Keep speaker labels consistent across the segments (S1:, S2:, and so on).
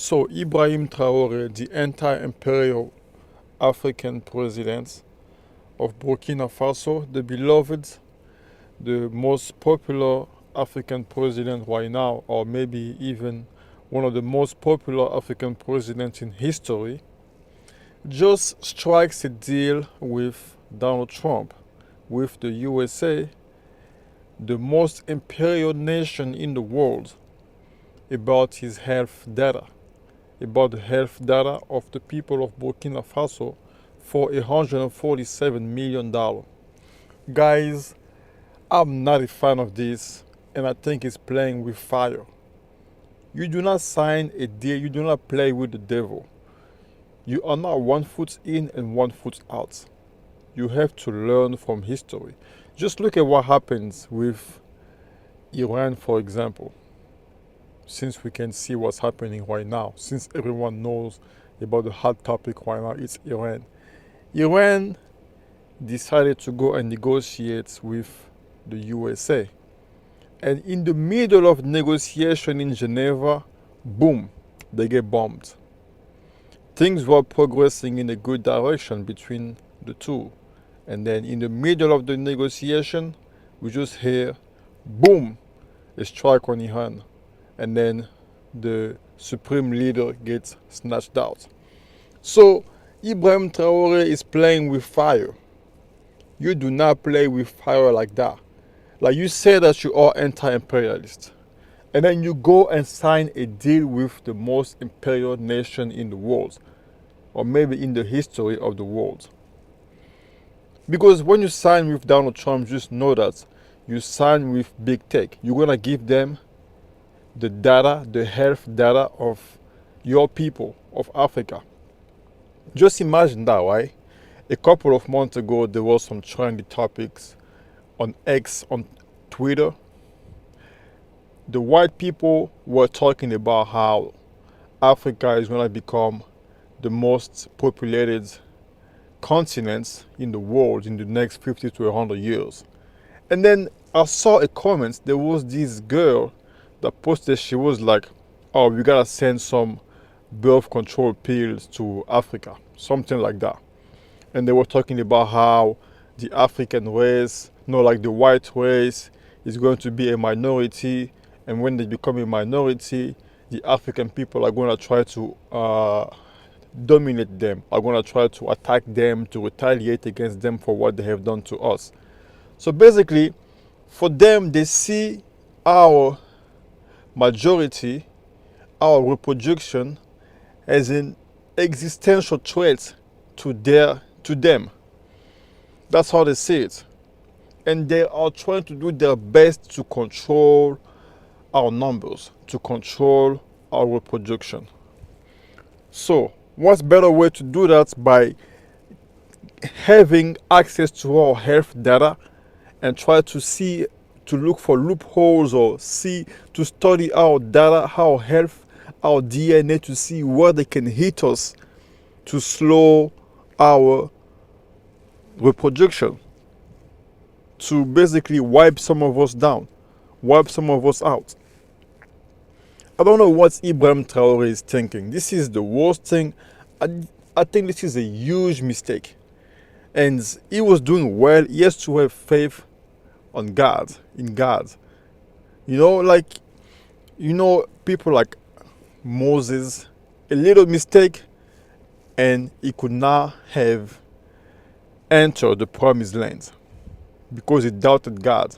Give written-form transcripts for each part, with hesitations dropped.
S1: So Ibrahim Traoré, the anti-imperial African president of Burkina Faso, the beloved, the most popular African president right now, or maybe even one of the most popular African presidents in history, just strikes a deal with Donald Trump, with the USA, the most imperial nation in the world, about his health data, about the health data of the people of Burkina Faso for $147 million. Guys, I'm not a fan of this, and I think it's playing with fire. You do not sign a deal, you do not play with the devil. You are not 1 foot in and 1 foot out. You have to learn from history. Just look at what happens with Iran, for example. Since we can see what's happening right now, since everyone knows about the hot topic right now, it's Iran. Iran decided to go and negotiate with the USA. And in the middle of negotiation in Geneva, boom, they get bombed. Things were progressing in a good direction between the two. And then in the middle of the negotiation, we just hear, boom, a strike on Iran. And then the supreme leader gets snatched out. So Ibrahim Traoré is playing with fire. You do not play with fire like that. Like, you say that you are anti-imperialist, and then you go and sign a deal with the most imperial nation in the world, or maybe in the history of the world. Because when you sign with Donald Trump, just know that you sign with big tech. You're gonna give them the data, the health data of your people, of Africa. Just imagine that, right? A couple of months ago, there was some trendy topics on X, on Twitter. The white people were talking about how Africa is going to become the most populated continent in the world in the next 50 to 100 years. And then I saw a comment. There was this girl that posted, she was like, oh, we gotta send some birth control pills to Africa, something like that. And they were talking about how the African race, like the white race, is going to be a minority, and when they become a minority, the African people are going to try to dominate them, are going to try to attack them, to retaliate against them for what they have done to us. So basically, for them, they see our majority, our reproduction, as an existential threat to them. That's how they see it. And they are trying to do their best to control our numbers, to control our reproduction. So, what's better way to do that by having access to our health data and try to see, to look for loopholes, or to study our data, our health, our DNA, to see where they can hit us to slow our reproduction, to basically wipe some of us down, wipe some of us out. I don't know what Ibrahim Traoré is thinking. This is the worst thing. I think this is a huge mistake. And he was doing well. He has to have faith on God, in God. People like Moses, a little mistake, and he could not have entered the promised land because he doubted God.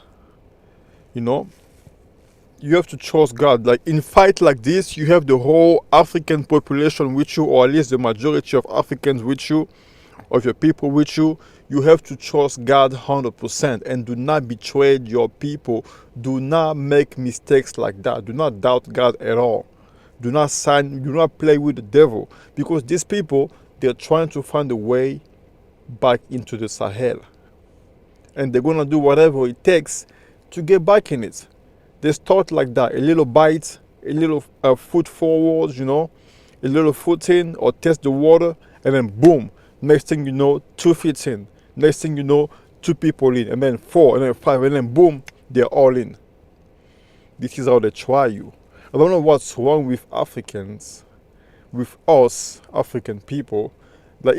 S1: You have to trust God. Like, in fight like this, you have the whole African population with you, or at least the majority of Africans with you, of your people with you. You have to trust God 100% and do not betray your people. Do not make mistakes like that. Do not doubt God at all. Do not play with the devil, because these people, they're trying to find a way back into the Sahel. And they're going to do whatever it takes to get back in it. They start like that, a little bite, a little foot forwards, a little foot in, or test the water, and then boom, next thing you know, 2 feet in. Next thing you know, 2 people in, and then 4, and then 5, and then boom, they're all in. This is how they try you. I don't know what's wrong with Africans. with us African people. Like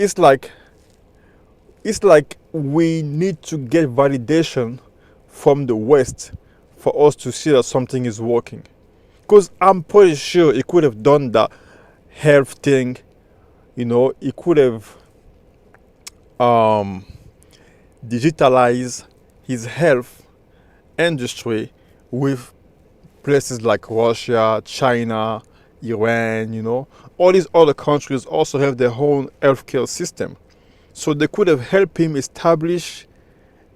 S1: it's like we need to get validation from the West for us to see that something is working. Because I'm pretty sure it could have done that health thing, it could have um, digitalized his health industry with places like Russia, China, Iran, all these other countries also have their own healthcare system. So they could have helped him establish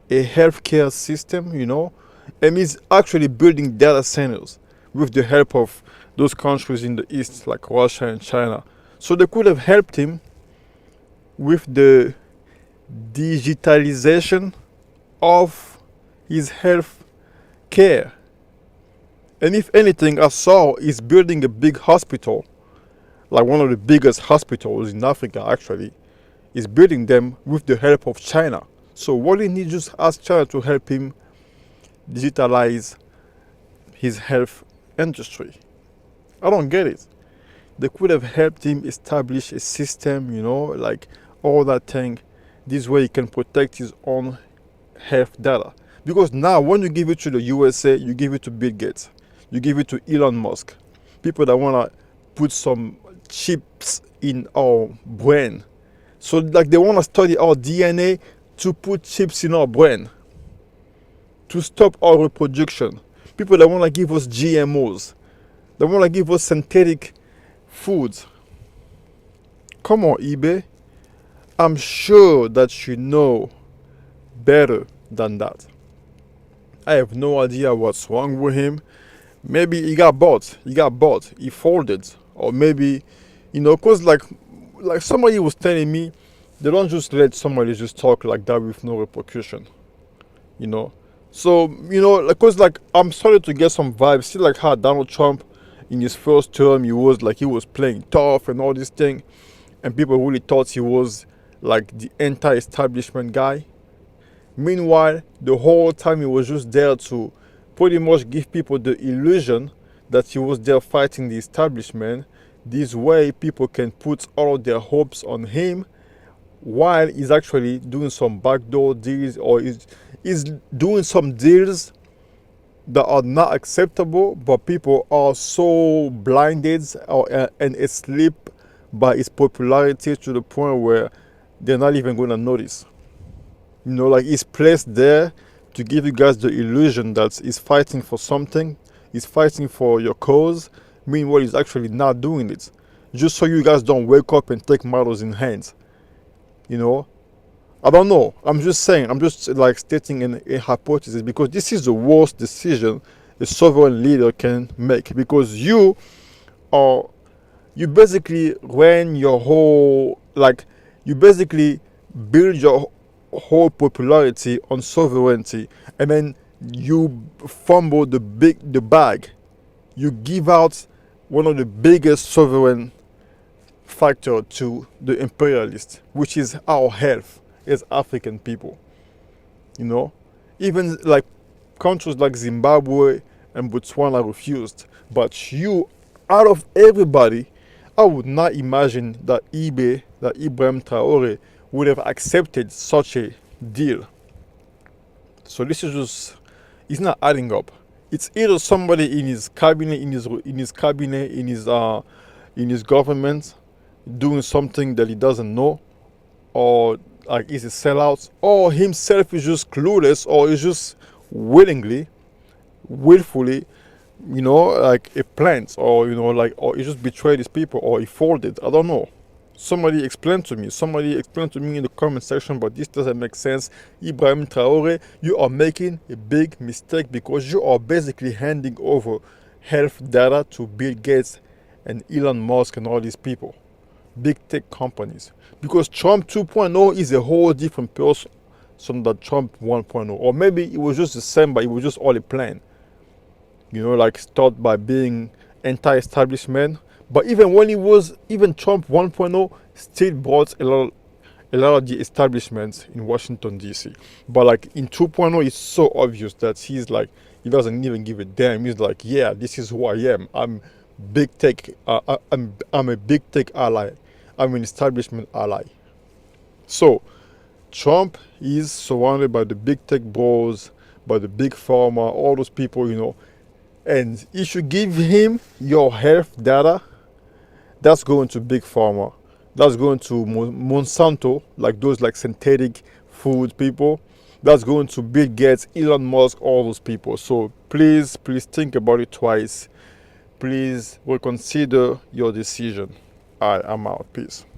S1: a healthcare system, and he's actually building data centers with the help of those countries in the East, like Russia and China. So they could have helped him with the digitalization of his health care. And if anything, I saw he's building a big hospital, like one of the biggest hospitals in Africa actually. He's building them with the help of China. So what he needs just ask China to help him digitalize his health industry. I don't get it. They could have helped him establish a system, like all that thing. This way he can protect his own health data. Because now when you give it to the USA, you give it to Bill Gates. You give it to Elon Musk. People that want to put some chips in our brain. So like they want to study our DNA to put chips in our brain. To stop our reproduction. People that want to give us GMOs. They want to give us synthetic foods. Come on, eBay. I'm sure that you know better than that. I have no idea what's wrong with him. Maybe he got bought. He folded. Or maybe, because like somebody was telling me, they don't just let somebody just talk like that with no repercussion. So, because like I'm starting to get some vibes. See like how Donald Trump in his first term he was playing tough and all this thing. And people really thought he was like the anti-establishment guy. Meanwhile, the whole time he was just there to pretty much give people the illusion that he was there fighting the establishment. This way people can put all of their hopes on him while he's actually doing some backdoor deals, or is doing some deals that are not acceptable, but people are so blinded and asleep by his popularity to the point where they're not even going to notice. Like he's placed there to give you guys the illusion that he's fighting for something, he's fighting for your cause. Meanwhile, he's actually not doing it. Just so you guys don't wake up and take matters in hands. I don't know. I'm just saying, I'm just like stating a hypothesis, because this is the worst decision a sovereign leader can make, because you basically ran your whole, you basically build your whole popularity on sovereignty, and then you fumble the bag. You give out one of the biggest sovereign factor to the imperialists, which is our health as African people. Even like countries like Zimbabwe and Botswana refused. But you, out of everybody, I would not imagine that Ibrahim Traoré would have accepted such a deal. So this is just, it's not adding up. It's either somebody in his cabinet, in his government, doing something that he doesn't know, or like is a sellout, or himself is just clueless, or is just willfully, like a plant, or or he just betrayed his people, or he folded. I don't know. Somebody explain to me in the comment section, but this doesn't make sense. Ibrahim Traoré, you are making a big mistake, because you are basically handing over health data to Bill Gates and Elon Musk and all these people, big tech companies. Because Trump 2.0 is a whole different person than Trump 1.0. Or maybe it was just the same, but it was just all a plan. Like start by being anti-establishment. But even Trump 1.0 still brought a lot of the establishments in Washington, D.C. But like in 2.0, it's so obvious that he doesn't even give a damn. He's like, yeah, this is who I am. I'm big tech. I'm a big tech ally. I'm an establishment ally. So Trump is surrounded by the big tech bros, by the big pharma, all those people, And if you give him your health data, that's going to big pharma. That's going to Monsanto, like those like synthetic food people. That's going to Bill Gates, Elon Musk, all those people. So please think about it twice. Please reconsider your decision. I'm out. Peace.